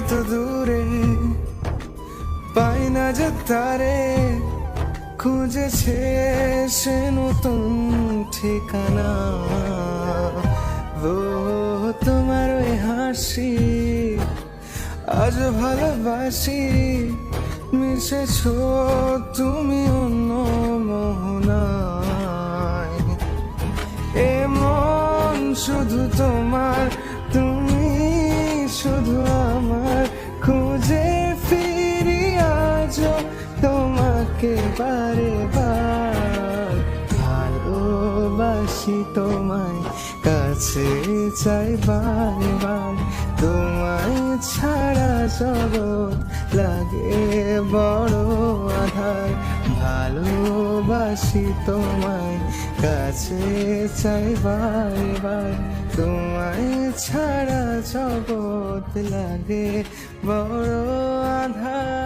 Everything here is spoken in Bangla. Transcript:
এত দূরে পাই না যে তারে, খুঁজেছে সে নতুন ঠিকানা। ও তোমার ওই হাসি আজ ভালোবাসি, মিশেছো তুমি অন্য মোহনায়। এমন শুধু তোমার, তুমি শুধু আমার, খুঁজে ফিরি আজ তোমাকে বারে বার। ভালোবাসি তোমায়, কাছে চাই বারে বার, তোমায় ছাড়া জগৎ লাগে বড় আধার। ভালোবাসি তোমায়, কাছে চাই বারে বার, তোমায় ছাড়া জগৎ লাগে বড় আধার।